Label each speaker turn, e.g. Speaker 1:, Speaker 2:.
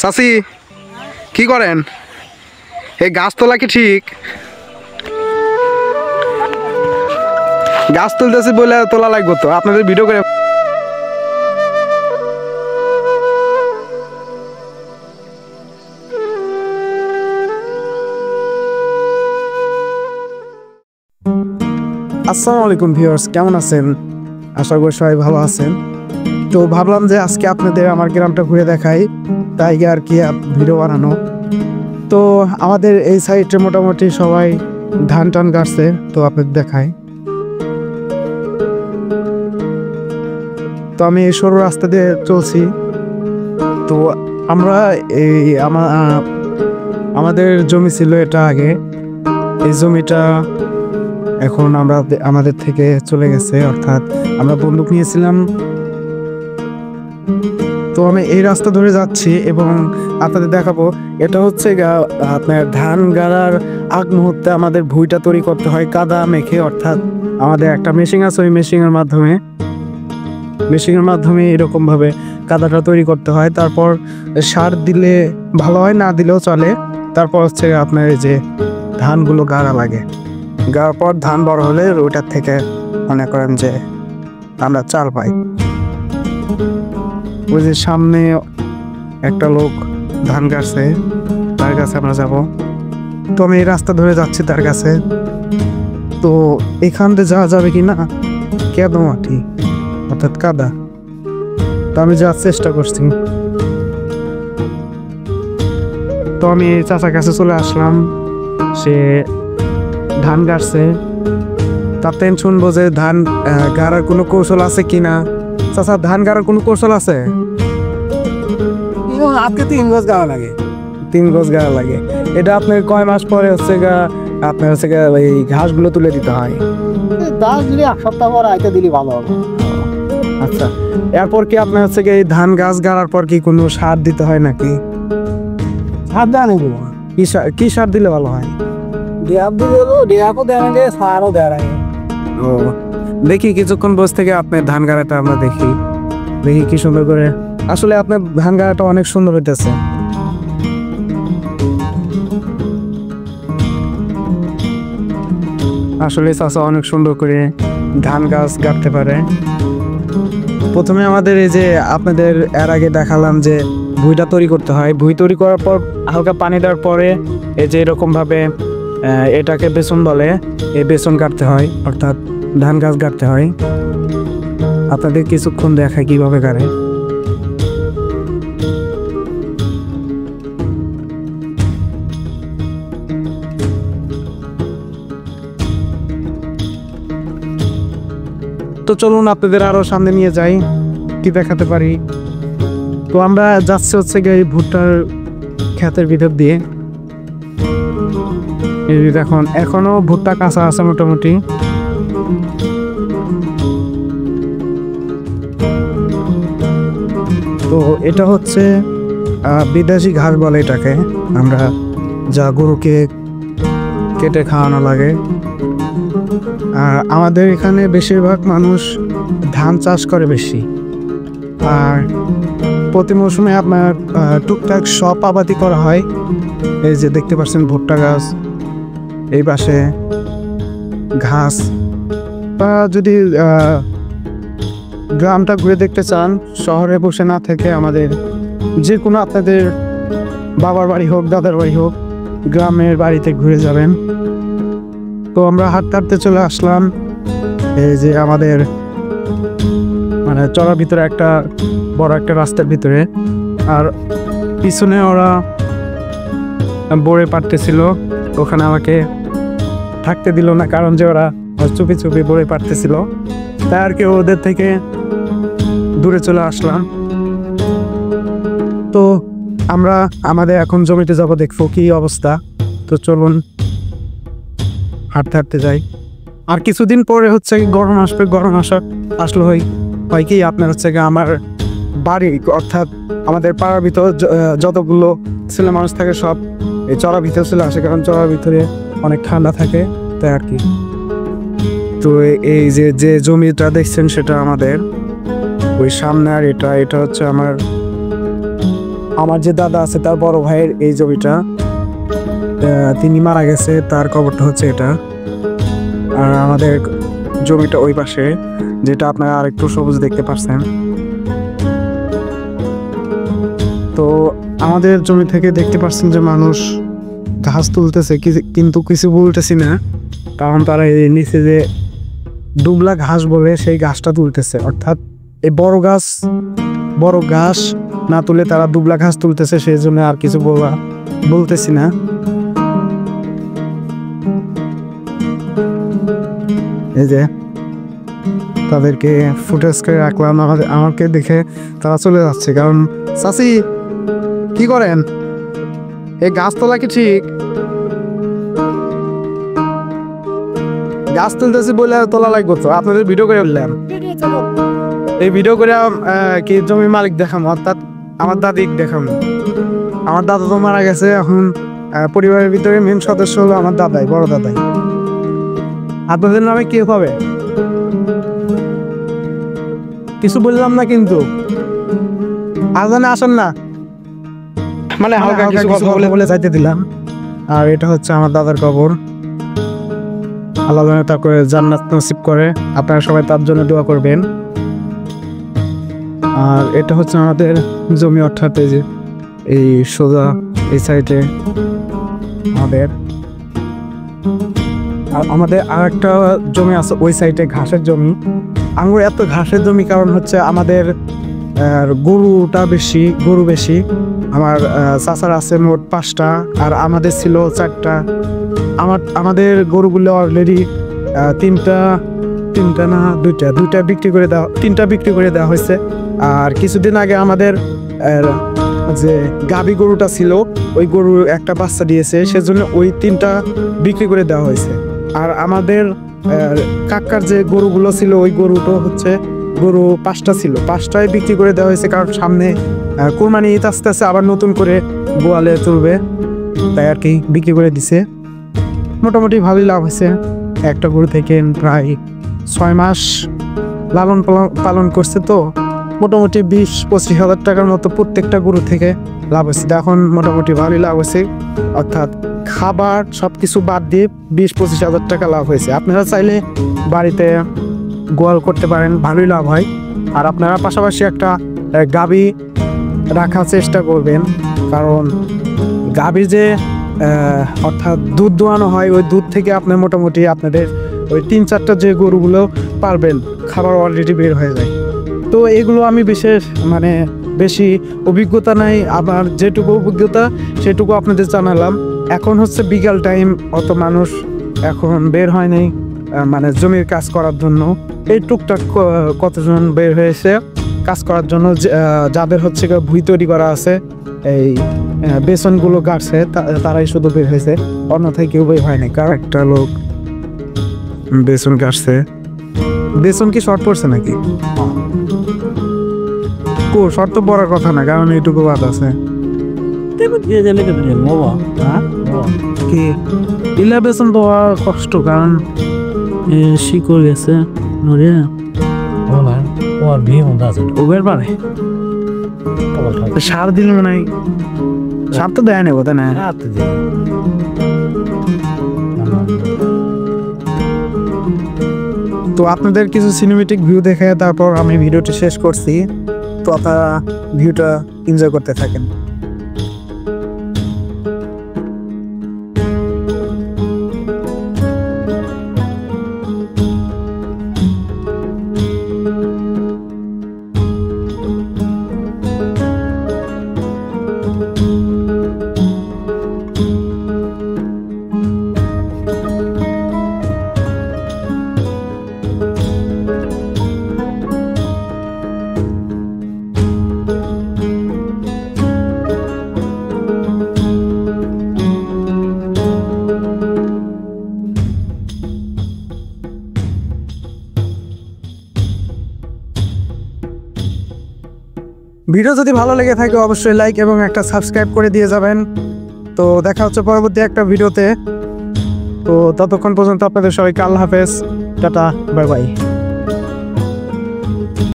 Speaker 1: চাচি কি করেন? এই গাছ তোলা কি ঠিক? গাছ তুলতেছি বলে তোলা লাগবে তো, আপনাদের ভিডিও করে। আসসালামু আলাইকুম ভিউয়ার্স, কেমন আছেন? আশা করি সবাই ভালো আছেন। তো ভাবলাম যে আজকে আপনাদের আমার গ্রামটা ঘুরে দেখাই, তাই আর কি ভিডিও বানানো। তো আমাদের এই সাইডে মোটামুটি সবাই ধান টান গাড়ছে, তো আপনাদের দেখাই। তো আমি সরু রাস্তা দিয়ে চলছি। তো আমরা এই আমাদের জমি ছিল এটা আগে, এই জমিটা এখন আমাদের থেকে চলে গেছে, অর্থাৎ আমরা বন্দুক নিয়েছিলাম। তো আমি এই রাস্তা ধরে যাচ্ছি এবং আপনাদের দেখাবো। এটা হচ্ছে আপনার ধান গাড়ার আগ মুহূর্তে আমাদের ভুঁইটা তৈরি করতে হয় কাদা মেখে, অর্থাৎ আমাদের একটা মেশিন আছে, ওই মেশিনের মাধ্যমে এরকমভাবে কাদাটা তৈরি করতে হয়। তারপর সার দিলে ভালো হয়, না দিলেও চলে। তারপর হচ্ছে আপনার এই যে ধানগুলো গাড়া লাগে, গাড়ার পর ধান বড় হলে ওইটার থেকে মনে করেন যে আমরা চাল পাই। ওই যে সামনে একটা লোক ধান গাড়ছে, তার কাছে আমরা যাব। তো আমি এই রাস্তা ধরে যাচ্ছি তার কাছে। তো এখান থেকে যাওয়া যাবে কি না, কেদো মাটি অর্থাৎ কাদা। তো আমি যাওয়ার চেষ্টা করছি। তো আমি এই চাচার কাছে চলে আসলাম, সে ধান গাড়ছে। তাতে শুনবো যে ধান গাড়ার কোনো কৌশল আছে কিনা। চাচা, ধান গাড়ার কোনো কৌশল আছে?
Speaker 2: আজকে 3 গজ গাড়া লাগে।
Speaker 1: 3 গজ গাড়া লাগে। এটা আপনার কয় মাস পরে হচ্ছে আপনার হচ্ছে এই ঘাসগুলো তুলে দিতে হয়?
Speaker 2: গাছ দিলে 1 সপ্তাহ পর আইতে দিলে ভালো হবে।
Speaker 1: আচ্ছা, এরপর কি আপনার হচ্ছে এই ধান গাছ গাড়ার পর কি কোনো সার দিতে হয় নাকি?
Speaker 2: সার দেওয়া নেই,
Speaker 1: কি সার দিলে ভালো হয়?
Speaker 2: ডেয়াকও দেওয়া যায়, সারও দেওয়া যায়।
Speaker 1: ও, দেখি কিছুক্ষণ বসে থেকে আপনার ধান গাড়াটা আমরা দেখি কি সুন্দর করে। আসলে আপনার ধান গাড়াটা অনেক সুন্দর হইতেছে। আসলে চাচা অনেক সুন্দর করে ধান গাছ গাড়তে পারে। প্রথমে আমাদের এই যে আপনাদের এর আগে দেখালাম যে ভুঁইটা তৈরি করতে হয়। ভুঁই তৈরি করার পর হালকা পানি দেওয়ার পরে এই যে এরকম ভাবে এটাকে বেসন বলে, এই বেসন কাটতে হয়, অর্থাৎ ধান গাছ গাড়তে হয়। আপনাদের কিছুক্ষণ দেখায় কিভাবে গাড়ে। তো চলুন আপনাদের আরো সামনে নিয়ে যাই, কি দেখাতে পারি। তো আমরা যাচ্ছি হচ্ছে এই ভুট্টার ক্ষেতের ভিতর দিয়ে। দেখুন এখনো ভুট্টা কাঁচা আছে মোটামুটি। তো এটা হচ্ছে বিদেশি ঘাস বলে এটাকে, আমরা যা গরুকে কেটে খাওয়ানো লাগে। আর আমাদের এখানে বেশিরভাগ মানুষ ধান চাষ করে বেশি। আর প্রতি মৌসুমে আপনার টুকটাক সব আবাদি করা হয়। এই যে দেখতে পাচ্ছেন ভুট্টা গাছ, এই পাশে ঘাস। বা যদি গ্রামটা ঘুরে দেখতে চান, শহরে বসে না থেকে আমাদের যে কোনো আপনাদের বাবার বাড়ি হোক, দাদার বাড়ি হোক, গ্রামের বাড়িতে ঘুরে যাবেন। তো আমরা হাঁটতে হাঁটতে চলে আসলাম এই যে আমাদের মানে চড়ার ভিতরে একটা বড় একটা রাস্তার ভিতরে। আর পিছনে ওরা বড়ে পাড়তেছিল, ওখানে আমাকে থাকতে দিল না, কারণ যে ওরা চুপি চুপি বড়ে পাড়তেছিল। তাই আর কি ওদের থেকে দূরে চলে আসলাম। তো আমরা আমাদের এখন জমিতে যাব, দেখবো কি অবস্থা। তো চলুন হাঁটতে হাঁটতে যাই। আর কিছুদিন পরে হচ্ছে গরম আসবে, গরম আসলে হয় কি আপনার হচ্ছে আমার বাড়ি, অর্থাৎ আমাদের পাড়ার ভিতর যতগুলো ছেলে মানুষ থাকে সব এই চড়ার ভিতরে চলে আসে, কারণ চড়ার ভিতরে অনেক ঠান্ডা থাকে, তাই আর কি। তো এই যে জমিটা দেখছেন সেটা আমাদের ওই সামনে। আর এটা হচ্ছে আমার আমার যে দাদা আছে তার বড় ভাইয়ের এই জমিটা, তিনি মারা গেছে, তার কবরটা হচ্ছে এটা। আর আমাদের জমিটা ওই পাশে, যেটা আপনারা আরেকটু সবুজ দেখতে পাচ্ছেন। তো আমাদের জমি থেকে দেখতে পাচ্ছেন যে মানুষ ঘাস তুলতেছে, কিন্তু কিছু বলতেছি না, কারণ তারা এই নিচে যে দুবলা ঘাস বলে সেই ঘাসটা তুলতেছে। অর্থাৎ এই বড় ঘাস না তুলে তারা দুবলা ঘাস তুলতেছে, সেই জন্য আর কিছু বলতেছি না। এই যে তাদেরকে ফুটেজ করে রাখলাম, আমাকে দেখে তারা চলে যাচ্ছে। কারণ চাচি কি করেন, এই গাছ তোলা কি ঠিক? গাছ তুলতেছি বলে তোলা লাগবে তো, আপনাদের ভিডিও করে বললাম। এই ভিডিও করে কি জমি মালিক দেখাম, অর্থাৎ আমার দাদিক দেখাম। আমার দাদা তো মারা গেছে, এখন পরিবারের ভিতরে মেন সদস্য হলো আমার দাদাই, বড় দাদাই। আপনাদের নামে কে হবে কিছু বললাম না, কিন্তু আজানে আসেন না, মানে হালকা কিছু কথা বলে যাইতে দিলাম। আর এটা হচ্ছে আমার দাদার কবর, আল্লাহ যেন তাকে জান্নাত নসিব করে, আপনারা সবাই তার জন্য দোয়া করবেন। আর এটা হচ্ছে আমাদের জমি, অর্থাৎ এই যে এই সোজা এই সাইডে আমাদের আর একটা জমি আছে ওই সাইডে, ঘাসের জমি। আঙ্গুর এত ঘাসের জমি কারণ হচ্ছে আমাদের গরু বেশি। আমার চাচার আছে মোট 5টা, আর আমাদের ছিল 4টা। আমাদের গরুগুলো অলরেডি তিনটা না দুইটা বিক্রি করে দেওয়া, 3টা বিক্রি করে দেওয়া হয়েছে। আর কিছুদিন আগে আমাদের যে গাভী গরুটা ছিল, ওই গরু একটা বাচ্চা দিয়েছে, সেজন্য ওই 3টা বিক্রি করে দেওয়া হয়েছে। আর আমাদের কাকার যে গরুগুলো ছিল, ওই গরুটা হচ্ছে গরু 5টা ছিল, 5টাই বিক্রি করে দেওয়া হয়েছে। কারণ সামনে কোরবানি ঈদ আস্তে আস্তে আবার নতুন করে গোয়ালে তুলবে, তাই আর কি বিক্রি করে দিছে। মোটামুটি ভালোই লাভ হয়েছে। একটা গরু থেকে প্রায় 6 মাস লালন পালন করছে, তো মোটামুটি 20-25 হাজার টাকার মতো প্রত্যেকটা গরু থেকে লাভ হয়েছে। এখন মোটামুটি ভালোই লাভ হয়েছে, অর্থাৎ খাবার সবকিছু বাদ দিয়ে 20-25 হাজার টাকা লাভ হয়েছে। আপনারা চাইলে বাড়িতে গোয়াল করতে পারেন, ভালোই লাভ হয়। আর আপনারা পাশাপাশি একটা গাভী রাখার চেষ্টা করবেন, কারণ গাভীর যে অর্থাৎ দুধ দোয়ানো হয়, ওই দুধ থেকে আপনার মোটামুটি আপনাদের ওই 3-4টা যে গরুগুলো পারবেন, খাবার অলরেডি বের হয়ে যায়। তো এগুলো আমি বেশি অভিজ্ঞতা নাই, আবার যেটুকু অভিজ্ঞতা সেটুকু আপনাদের জানালাম। এখন হচ্ছে বিকাল টাইম, অত মানুষ এখন বের হয় নাই জমির কাজ করার জন্য। এই টুকটাক কতজন বের হয়েছে কাজ করার জন্য, যাদের হচ্ছে ভুঁই তৈরি করা আছে, এই বেসনগুলো গাড়ছে, তারাই শুধু বের হয়েছে, অন্যথায় কেউ বের হয় নাই। কার একটা লোক বেসন গাড়ছে। বেসন কি শর্ট পড়ছে নাকি? শর্ট তো পড়ার কথা না, কারণ এইটুকু বাদ আছে। কি ইলা বেসন তো কষ্ট, কারণ শিকড় গেছে নড়ে ওবের পারে। সার দিল মনে হয়, সার তো দেয় নেবো, তাই না? তো আপনাদের কিছু সিনেমেটিক ভিউ দেখে তারপর আমি ভিডিওটি শেষ করছি। তো আপনারা ভিউটা এনজয় করতে থাকেন। ভিডিও যদি ভালো লেগে থাকে অবশ্যই লাইক এবং একটা সাবস্ক্রাইব করে দিয়ে যাবেন। তো দেখা হচ্ছে পরবর্তী একটা ভিডিওতে। তো ততক্ষণ পর্যন্ত আপনাদের সবাইকে আল্লাহ হাফেজ, টাটা, বাই বাই।